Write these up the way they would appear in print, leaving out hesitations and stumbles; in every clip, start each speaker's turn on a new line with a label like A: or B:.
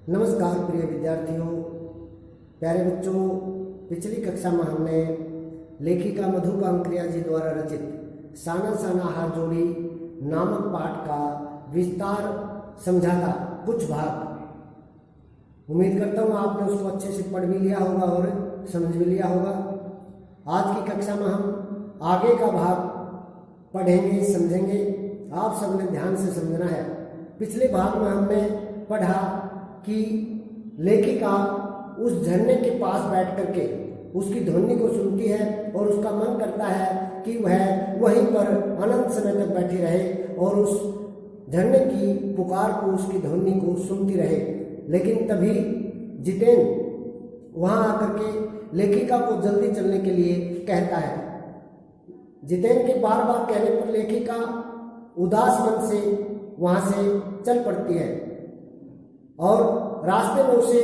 A: नमस्कार प्रिय विद्यार्थियों, प्यारे बच्चों। पिछली कक्षा में हमने लेखिका मधु कांकरिया जी द्वारा रचित साना साना हाथ जोड़ी नामक पाठ का विस्तार समझा था कुछ भाग। उम्मीद करता हूँ आपने उसको अच्छे से पढ़ भी लिया होगा और समझ भी लिया होगा। आज की कक्षा में हम आगे का भाग पढ़ेंगे, समझेंगे। आप सबने ध्यान से समझना है। पिछले भाग में हमने पढ़ा कि लेखिका उस झरने के पास बैठ करके उसकी ध्वनि को सुनती है और उसका मन करता है कि वह वहीं पर अनंत समय तक बैठी रहे और उस झरने की पुकार को, उसकी ध्वनि को सुनती रहे। लेकिन तभी जितेन वहां आकर के लेखिका को जल्दी चलने के लिए कहता है। जितेन के बार बार कहने पर लेखिका उदास मन से वहां से चल पड़ती है और रास्ते में उसे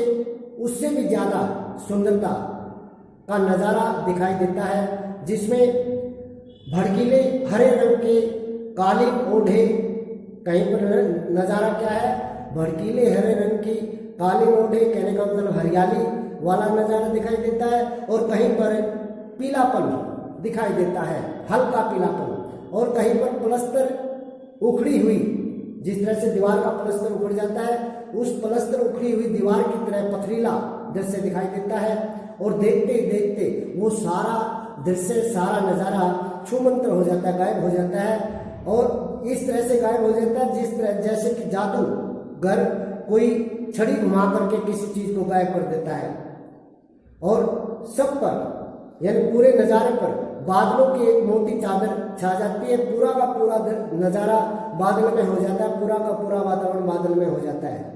A: उससे भी ज्यादा सुंदरता का नज़ारा दिखाई देता है, जिसमें भड़कीले हरे रंग के कालीन ओढ़े, कहीं पर नज़ारा क्या है, भड़कीले हरे रंग की कालीन ओढ़े, कहने का मतलब हरियाली वाला नज़ारा दिखाई देता है। और कहीं पर पीलापन दिखाई देता है, हल्का पीलापन। और कहीं पर प्लस्तर उखड़ी हुई, जिस तरह से दीवार का प्लस्तर उखड़ जाता है, उस प्लस्तर उखड़ी हुई दीवार की तरह पथरीला दृश्य दिखाई देता है। और देखते ही देखते वो सारा दृश्य, सारा नज़ारा छूमंतर हो जाता है, गायब हो जाता है। और इस तरह से गायब हो जाता है जिस तरह जैसे कि जादूगर कोई छड़ी घुमा करके किसी चीज को गायब कर देता है। और सब पर, यानी पूरे नज़ारे पर बादलों की एक मोटी चादर छा जाती है। पूरा का पूरा नज़ारा बादल में हो जाता है, पूरा का पूरा वातावरण बादल में हो जाता है।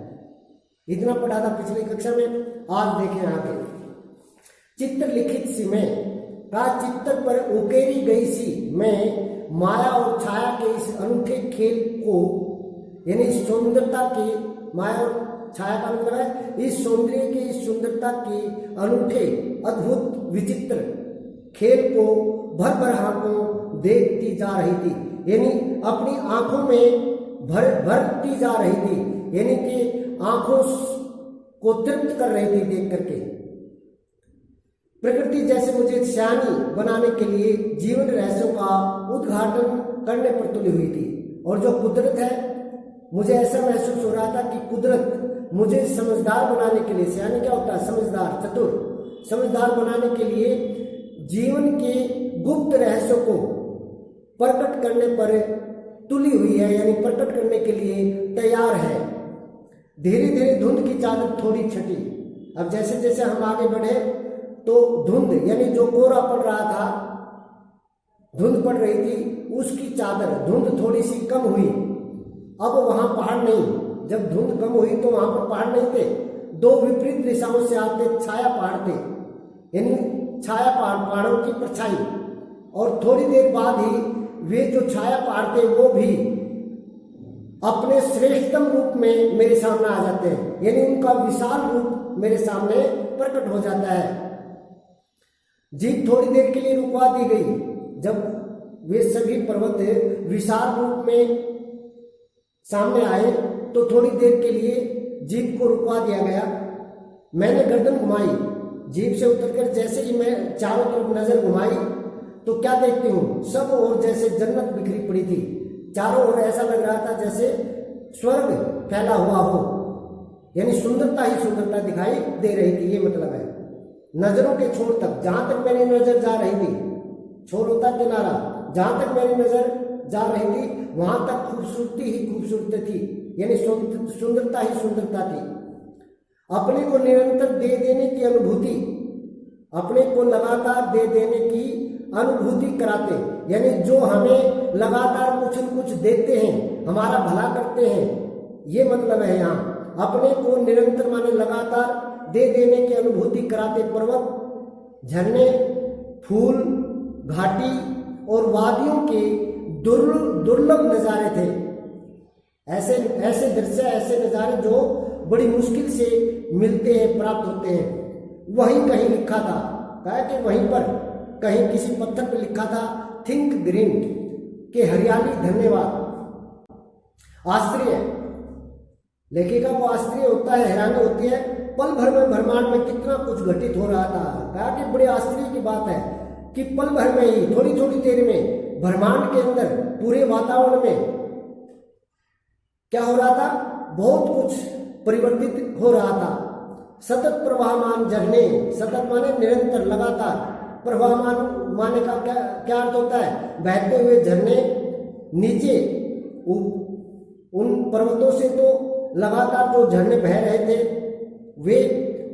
A: इतना पढ़ा था पिछली कक्षा में। आज देखें आगे। चित्र लिखित सी मैं का चित्र पर उकेरी गई सी मैं, माया और छाया के इस अनूठे खेल को, यानी सुंदरता की, माया और छाया का मतलब है इस सौंदर्य की, इस सुंदरता की अनूठे अद्भुत विचित्र खेल को भर भर आंखों देखती जा रही थी। यानी अपनी आंखों में भरती जा रही थी, यानी कि आंखों को तृप्त कर रही थी देख करके। प्रकृति जैसे मुझे सियानी बनाने के लिए जीवन रहस्यों का उद्घाटन करने पर तुली हुई थी। और जो कुदरत है, मुझे ऐसा महसूस हो रहा था कि कुदरत मुझे समझदार बनाने के लिए, सियानी क्या होता है, समझदार, चतुर, समझदार बनाने के लिए जीवन के गुप्त रहस्यों को प्रकट करने पर तुली हुई है, यानी प्रकट करने के लिए तैयार है। धीरे धीरे धुंध की चादर थोड़ी छटी। अब जैसे जैसे हम आगे बढ़े तो धुंध, यानी जो कोहरा पड़ रहा था, धुंध पड़ रही थी, उसकी चादर, धुंध थोड़ी सी कम हुई। अब वहां पहाड़ नहीं, जब धुंध कम हुई तो वहां पर पहाड़ नहीं थे, दो विपरीत दिशाओं से आते छाया पहाड़ थे, यानी छाया पहाड़ों की परछाई। और थोड़ी देर बाद ही वे जो छाया पहाड़ थे वो भी अपने श्रेष्ठतम रूप में मेरे सामने आ जाते हैं, यानी उनका विशाल रूप मेरे सामने प्रकट हो जाता है। जीप थोड़ी देर के लिए रुकवा दी गई। जब वे सभी पर्वत विशाल रूप में सामने आए तो थोड़ी देर के लिए जीप को रुकवा दिया गया। मैंने गर्दन घुमाई, जीप से उतरकर जैसे ही मैं चारों तरफ नजर घुमाई तो क्या देखती हूँ, सब ओर जैसे जन्नत बिखरी पड़ी थी। चारों ओर ऐसा लग रहा था जैसे स्वर्ग फैला हुआ हो, यानी सुंदरता ही सुंदरता दिखाई दे रही थी, ये मतलब है। नजरों के छोर तक, जहां तक मेरी नजर जा रही थी, छोर होता किनारा, जहां तक मेरी नजर जा रही थी वहां तक खूबसूरती ही खूबसूरती थी, यानी सुंदरता ही सुंदरता थी। अपने को निरंतर दे देने की अनुभूति, अपने को लगातार दे देने की अनुभूति कराते, यानी जो हमें लगातार कुछ न कुछ देते हैं, हमारा भला करते हैं, ये मतलब है यहाँ। अपने को निरंतर माने लगातार दे देने की अनुभूति कराते पर्वत, झरने, फूल, घाटी और वादियों के दुर्लभ नज़ारे थे। ऐसे ऐसे दृश्य, ऐसे नज़ारे जो बड़ी मुश्किल से मिलते हैं, प्राप्त होते हैं। वहीं कहीं लिखा था, कहा कि वहीं पर कहीं किसी पत्थर पर लिखा था, थिंक ग्रीन, के हरियाली, धन्यवाद, आश्चर्य, लेखिका को आश्चर्य होता है, हैरानी होती है, पल भर में ब्रह्मांड में कितना कुछ घटित हो रहा था। कहा कि बड़े आश्चर्य की बात है कि पल भर में ही, थोड़ी थोड़ी देर में ब्रह्मांड के अंदर, पूरे वातावरण में क्या हो रहा था, बहुत कुछ परिवर्तित हो रहा था। सतत प्रवाहमान झरने, सतत माने निरंतर, लगातार, प्रवाहमान माने का क्या अर्थ होता है, बहते हुए झरने नीचे उन पर्वतों से तो लगातार जो झरने बह रहे थे वे,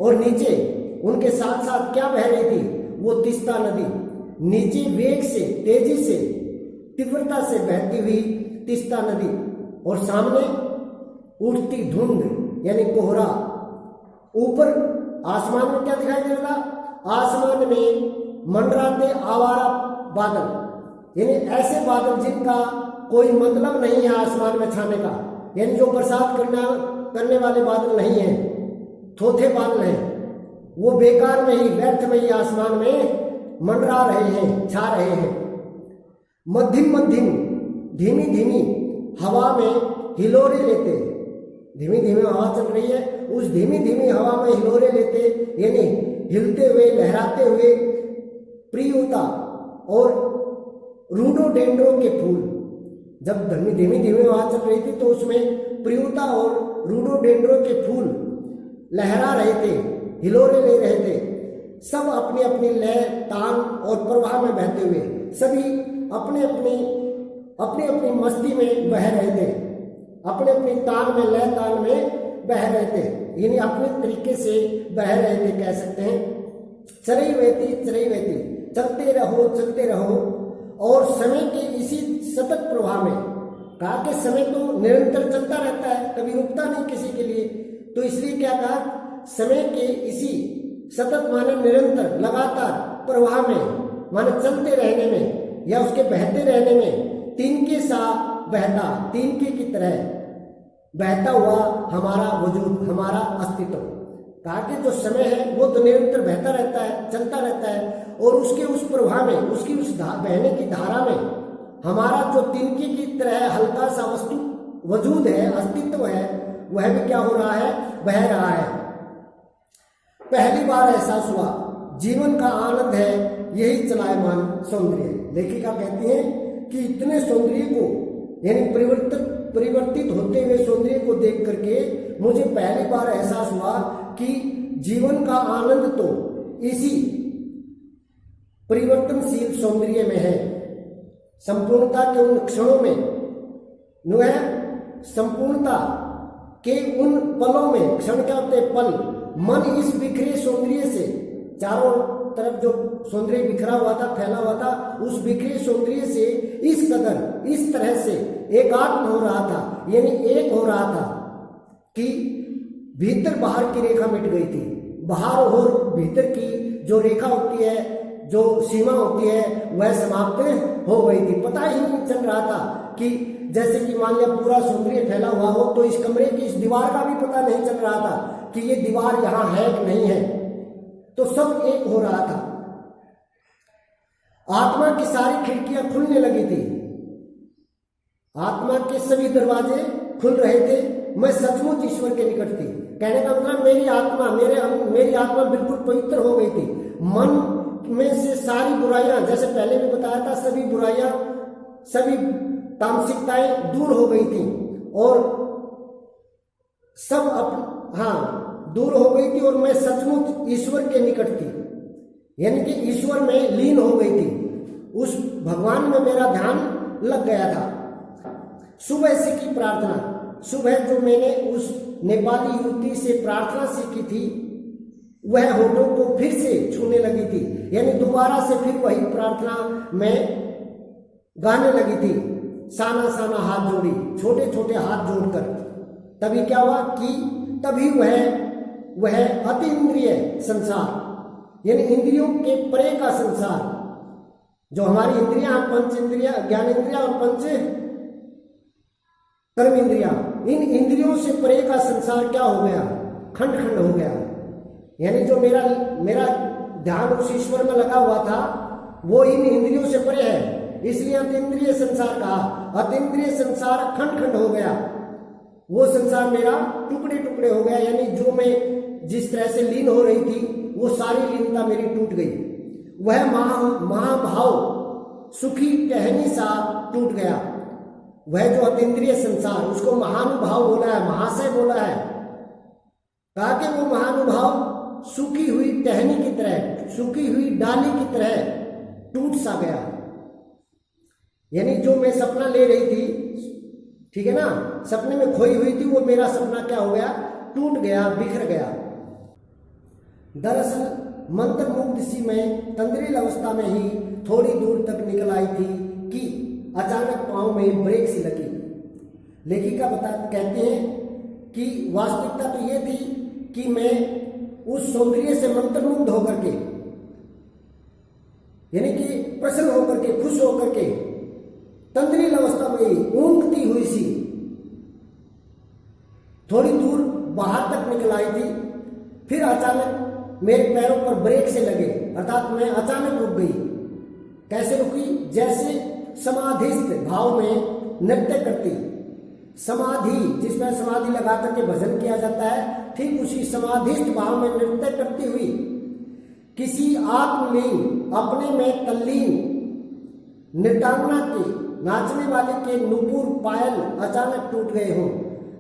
A: और नीचे उनके साथ साथ क्या बह रही थी, वो तीस्ता नदी नीचे वेग से, तेजी से, तीव्रता से बहती हुई तीस्ता नदी, और सामने उठती धुंध यानी कोहरा। ऊपर आसमान में क्या दिखाई दे रहा था, आसमान में मंडराते आवारा बादल, यानी ऐसे बादल जिनका कोई मतलब नहीं है आसमान में छाने का, यानी जो बरसात करने वाले बादल नहीं हैं, थोथे बादल हैं, वो बेकार में ही, व्यर्थ में ही आसमान में मंडरा रहे हैं, छा रहे हैं। मध्यम मध्यम, धीमी धीमी हवा में हिलोरे लेते, धीमी धीमी हवा चल रही है, उस धीमी धीमी हवा में हिलोरे लेते यानी हिलते हुए, लहराते हुए प्रियता और रूडोडेंड्रो के फूल, जब धीमी धीमी धीमी हवा चल रही थी तो उसमें प्रियता और रूडोडेंड्रो के फूल लहरा रहे थे, हिलोरे ले रहे थे। सब अपनी अपनी लय, तान और प्रवाह में बहते हुए, सभी अपने अपनी मस्ती में बह रहे थे, अपने अपनी तान में, लय तान में बह रहे थे, यानी अपने तरीके से बह रहे थे, कह सकते हैं। चरई वहती, चलते रहो और समय के इसी सतत प्रवाह में, कहा कि समय तो निरंतर चलता रहता है, कभी रुकता नहीं किसी के लिए, तो इसलिए क्या कहा, समय के इसी सतत माने निरंतर, लगातार प्रवाह में माने चलते रहने में या उसके बहते रहने में, तिनके सा बहता, तिनके की तरह बहता हुआ हमारा वजूद, हमारा अस्तित्व। कहा कि जो समय है वो तो निरंतर बहता रहता है, चलता रहता है, और उसके उस प्रवाह में, उसकी उस बहने की धारा में हमारा जो तिनके की तरह हल्का सा वस्तु वजूद है, अस्तित्व है, वह भी क्या हो रहा है, बह रहा है। पहली बार एहसास हुआ जीवन का आनंद है यही चलायमान सौंदर्य। लेखिका कहती है कि इतने सौंदर्य को, यानी परिवर्तित होते हुए सौंदर्य को देख करके मुझे पहली बार एहसास हुआ कि जीवन का आनंद तो इसी परिवर्तनशील सौंदर्य में है। संपूर्णता के उन क्षणों में, संपूर्णता के उन पलों में, क्षण क्या होते हैं, पल, मन इस बिखरे सौंदर्य से, चारों तरफ जो सौंदर्य बिखरा हुआ था, फैला हुआ था, उस बिखरे सौंदर्य से इस कदर, इस तरह से एकात्म हो रहा था, यानी एक हो रहा था कि भीतर बाहर की रेखा मिट गई थी। बाहर और भीतर की जो रेखा होती है, जो सीमा होती है, वह समाप्त हो गई थी। पता ही नहीं चल रहा था कि जैसे कि मान लिया पूरा सौंदर्य फैला हुआ हो, तो इस कमरे की इस दीवार का भी पता नहीं चल रहा था कि ये दीवार यहाँ है कि नहीं है, तो सब एक हो रहा था। आत्मा की सारी खिड़कियां खुलने लगी थी, आत्मा के सभी दरवाजे खुल रहे थे। मैं सचमुच ईश्वर के निकट थी। कहने का मतलब मेरी आत्मा बिल्कुल पवित्र हो गई थी। मन में से सारी बुराइयां, जैसे पहले भी बताया था, सभी बुराइयां, सभी तामसिकताएं दूर हो गई थी और सब दूर हो गई थी, और मैं सचमुच ईश्वर के निकट थी, यानी कि ईश्वर में लीन हो गई थी। उस भगवान में मेरा ध्यान लग गया था। सुबह से की प्रार्थना, सुबह जो मैंने उस नेपाली युवती से प्रार्थना सीखी थी, वह होठों को फिर से छूने लगी थी, यानी दोबारा से फिर वही प्रार्थना में गाने लगी थी। साना साना हाथ जोड़ी, छोटे छोटे हाथ जोड़कर। तभी क्या हुआ कि तभी वह अति इंद्रिय संसार, यानी इंद्रियों के परे का संसार, जो हमारी इंद्रियां, पंच इंद्रिया, ज्ञान इंद्रिया और पंच कर्म इंद्रिया, इन इंद्रियों से परे का संसार क्या हो गया, खंड खंड हो गया। यानी जो मेरा ध्यान उस ईश्वर में लगा हुआ था, वो इन इंद्रियों से परे है, इसलिए अतीन्द्रिय संसार कहा। अतीन्द्रिय संसार खंड खंड हो गया। वो संसार मेरा टुकड़े टुकड़े हो गया, यानी जो मैं जिस तरह से लीन हो रही थी वो सारी लीनता मेरी टूट गई। वह महाभाव सुखी टहनी सा टूट गया। वह जो अतीन्द्रिय संसार, उसको महानुभाव बोला है, महाशय बोला है। कहा कि वो महानुभाव सूखी हुई टहनी की तरह, सूखी हुई डाली की तरह टूट सा गया। यानी जो मैं सपना ले रही थी, ठीक है ना, सपने में खोई हुई थी, वो मेरा सपना क्या हो गया, टूट गया, बिखर गया। दरअसल मंत्र मुग्ध सी मैं तंद्रिल अवस्था में ही थोड़ी दूर तक निकल आई थी कि अचानक पांव में ब्रेक सी लगी। लेखिका कहते हैं कि वास्तविकता तो ये थी कि मैं उस सौंदर्य से मंत्रमुग्ध होकर के, यानी कि प्रसन्न होकर के, खुश होकर के तंद्रिल अवस्था में ही ऊँघती हुई सी थोड़ी दूर बाहर तक निकल आई थी। फिर अचानक मेरे पैरों पर ब्रेक से लगे, अर्थात मैं अचानक रुक गई। कैसे रुकी? जैसे समाधिस्थ भाव में नृत्य करती, समाधि जिस पर समाधि लगा करके भजन किया जाता है, ठीक उसी समाधिस्थ भाव में नृत्य करती हुई किसी आत्मलीन, अपने में तल्लीन नृत्यांगना के, नाचने वाले के नुपुर पायल अचानक टूट गए हों।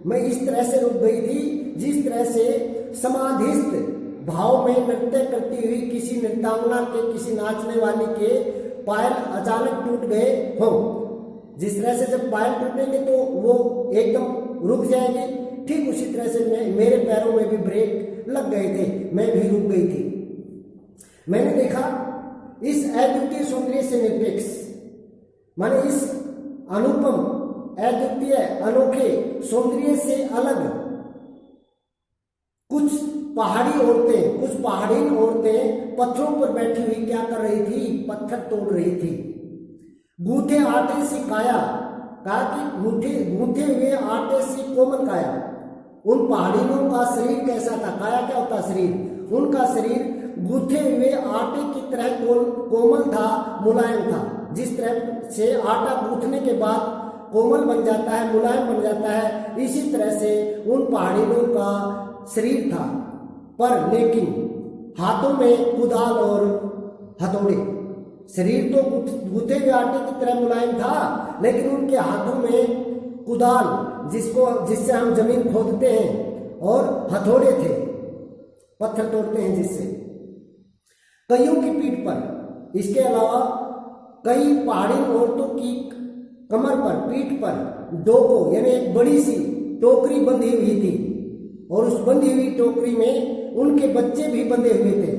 A: मैं इस तरह से रुक गई थी जिस तरह से समाधिस्थ भाव में नृत्य करती हुई किसी नृत्यांगना के, किसी नाचने वाले के पायल अचानक टूट गए हों। जिस तरह से जब पायल टूटेंगे तो वो एकदम रुक जाएंगे, ठीक उसी तरह से मेरे पैरों में भी ब्रेक लग गए थे, मैं भी रुक गई थी। मैंने देखा इस अद्वितीय सौंदर्य से निरपेक्ष, माने इस अनुपम, अद्वितीय, अनोखे सौंदर्य से अलग कुछ पहाड़ी औरतें, कुछ पहाड़ी औरतें पत्थरों पर बैठी हुई क्या कर रही थी, पत्थर तोड़ रही थी। गूंथे आटे से काया, कहा कि गूंथे हुए आटे से कोमल काया। उन पहाड़ियों का शरीर कैसा था? काया क्या होता? शरीर। उनका शरीर गूंथे हुए आटे की तरह कोमल था, मुलायम था। जिस तरह से आटा गूंथने के बाद कोमल बन जाता है, मुलायम बन जाता है, इसी तरह से उन पहाड़ियों का शरीर था। पर लेकिन हाथों में कुदाल और हथौड़े। शरीर तो गूंथे हुए आटे की तरह मुलायम था, लेकिन उनके हाथों में कुदाल, जिससे हम जमीन खोदते हैं, और हथौड़े थे, पत्थर तोड़ते हैं जिससे। कईयों की पीठ पर, इसके अलावा कई पहाड़ी औरतों की कमर पर, पीठ पर डोको, यानी एक बड़ी सी टोकरी बंधी हुई थी, और उस बंधी हुई टोकरी में उनके बच्चे भी बंधे हुए थे।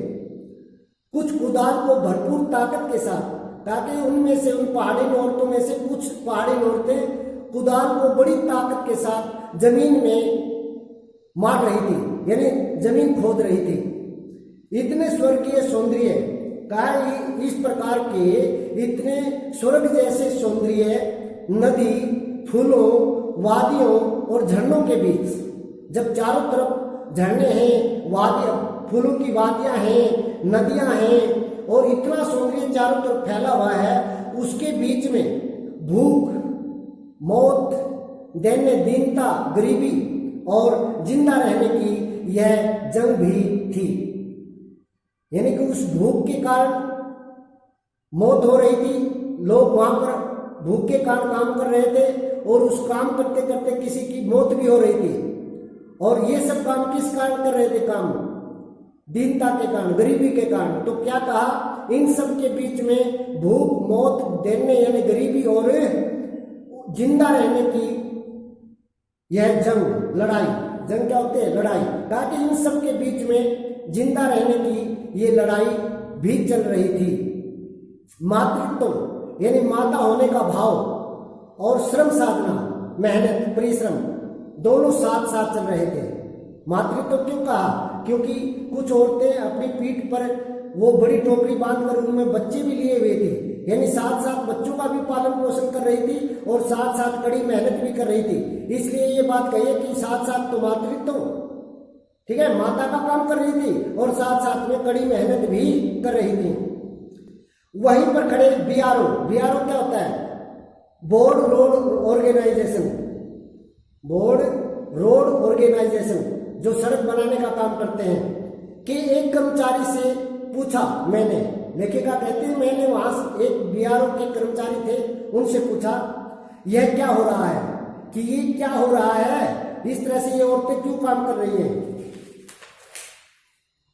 A: कुछ कुदाल को भरपूर ताकत के साथ, ताकि उनमें से, उन पहाड़ी औरतों में से कुछ पहाड़ी औरतें कुदाल को बड़ी ताकत के साथ जमीन में मार रही थी, यानी जमीन खोद रही थी। इतने स्वर्गीय सौंदर्य, कहा इस प्रकार के इतने स्वर्ग जैसे सौंदर्य नदी, फूलों, वादियों और झरनों के बीच, जब चारों तरफ झरने हैं, वादियां, फूलों की वादियां हैं, नदियां हैं, और इतना सौंदर्य चारों तरफ फैला हुआ है, उसके बीच में भूख, मौत, दैन्य दीनता, गरीबी और जिंदा रहने की यह जंग भी थी। यानी कि उस भूख के कारण मौत हो रही थी, लोग वहां पर भूख के कारण काम कर रहे थे, और उस काम करते करते किसी की मौत भी हो रही थी। और ये सब काम किस कारण कर रहे थे? काम दीनता के कारण, गरीबी के कारण। तो क्या कहा, इन सब के बीच में भूख, मौत, दैन्य यानी गरीबी और जिंदा रहने की यह जंग, लड़ाई, जंग क्या होते हैं? लड़ाई। कहा कि इन सब के बीच में जिंदा रहने की ये लड़ाई भी चल रही थी। मातृत्व यानी माता होने का भाव और श्रम साधना, मेहनत, परिश्रम, दोनों साथ साथ चल रहे थे। मातृत्व क्यों कहा? क्योंकि कुछ औरतें अपनी पीठ पर वो बड़ी टोकरी बांधकर उनमें बच्चे भी लिए हुए थे, यानी साथ साथ बच्चों का भी पालन पोषण कर रही थी और साथ साथ कड़ी मेहनत भी कर रही थी। इसलिए ये बात कही कि साथ साथ तो मातृत्व, ठीक है, माता का काम कर रही थी और साथ साथ में कड़ी मेहनत भी कर रही थी। वहीं पर खड़े बीआरओ, बीआरओ क्या होता है? Board road organisation, board road organisation, जो सड़क बनाने का काम करते हैं, कि एक कर्मचारी से पूछा मैंने, लेखिका कहती है मैंने वहां से एक बीआरओ के कर्मचारी थे, उनसे पूछा यह क्या हो रहा है, कि ये क्या हो रहा है, इस तरह से ये औरतें क्यों काम कर रही हैं।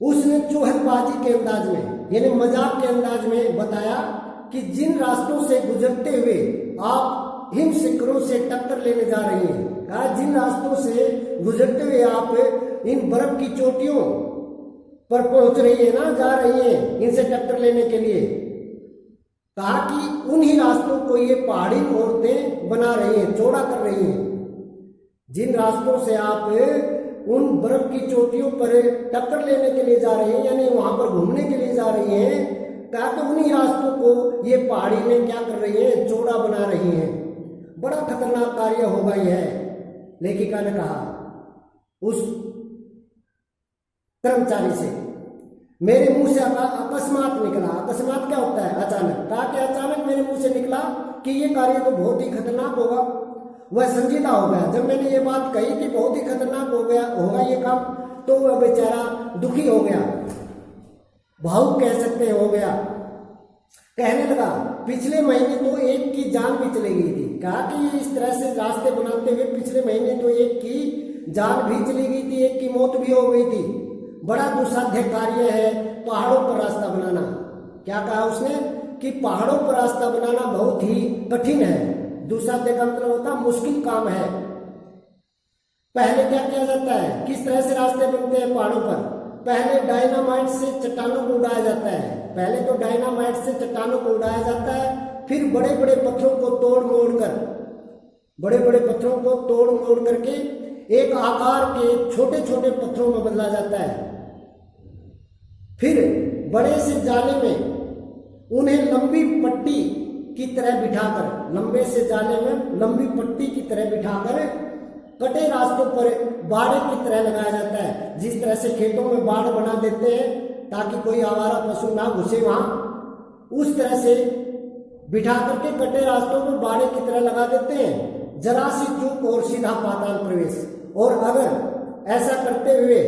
A: उसने चूहलबाजी के अंदाज में यानी मजाक के अंदाज में बताया कि जिन रास्तों से गुजरते हुए आप हिमशिखरों से टक्कर लेने जा रही हैं, कहा जिन रास्तों से गुजरते हुए आप इन बर्फ की चोटियों पर पहुंच रही है ना, जा रही हैं इनसे टक्कर लेने के लिए, कहा कि उन्हीं रास्तों को ये पहाड़ी औरतें बना रही हैं, चौड़ा कर रही हैं। जिन रास्तों से आप उन बर्फ की चोटियों पर टक्कर लेने के लिए जा रही हैं, यानी वहां पर घूमने के लिए जा रही हैं, कहा तो उन्हीं रास्तों को ये पहाड़ी में क्या कर रही हैं, चौड़ा बना रही हैं। बड़ा खतरनाक कार्य होगा यह, लेखिका ने कहा उस कर्मचारी से। मेरे मुंह से अकस्मात निकला, अकस्मात क्या होता है, अचानक, कहा कि अचानक मेरे मुंह से निकला कि ये कार्य तो बहुत ही खतरनाक होगा। वह संजीदा हो गया। जब मैंने ये बात कही कि बहुत ही खतरनाक होगा ये काम, तो वह बेचारा दुखी हो गया, भावुक कह सकते हो गया। कहने लगा पिछले महीने तो एक की जान भी चली गई थी। कहा कि इस तरह से रास्ते बनाते हुए पिछले महीने तो एक की जान भी चली गई थी, एक की मौत भी हो गई थी। बड़ा दुस्साध्य कार्य है पहाड़ों पर रास्ता बनाना। क्या कहा उसने कि पहाड़ों पर रास्ता बनाना बहुत ही कठिन है। दुस्साध्य का मतलब होता मुश्किल काम है। पहले क्या किया जाता है, किस तरह से रास्ते बनते हैं पहाड़ों पर, पहले डायनामाइट से चट्टानों को उड़ाया जाता है। पहले तो डायनामाइट से चट्टानों को उड़ाया जाता है, फिर बड़े बड़े पत्थरों को तोड़ मोड़ कर, बड़े बड़े पत्थरों को तोड़ मोड़ करके एक आकार के छोटे छोटे पत्थरों में बदला जाता है। फिर बड़े से जाले में उन्हें लंबी पट्टी की तरह बिठाकर, लंबे से जाले में लंबी पट्टी की तरह बिठाकर कटे रास्तों पर बाड़े की तरह लगाया जाता है। जिस तरह से खेतों में बाड़ बना देते हैं ताकि कोई आवारा पशु ना घुसे वहां, उस तरह से बिठा करके कटे रास्तों पर बाड़े की तरह लगा देते हैं। जरा सी चूक और सीधा पाताल प्रवेश। और अगर ऐसा करते हुए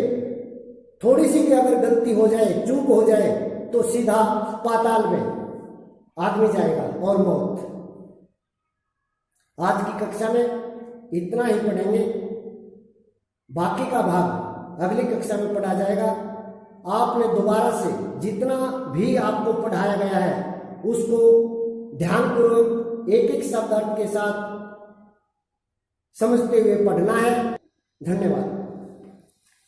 A: थोड़ी सी भी अगर गलती हो जाए, चूक हो जाए, तो सीधा पाताल में आदमी जाएगा और मौत। आज की कक्षा में इतना ही पढ़ेंगे, बाकी का भाग अगली कक्षा में पढ़ा जाएगा। आपने दोबारा से जितना भी आपको पढ़ाया गया है उसको ध्यानपूर्वक एक एक शब्द अर्थ के साथ समझते हुए पढ़ना है। धन्यवाद।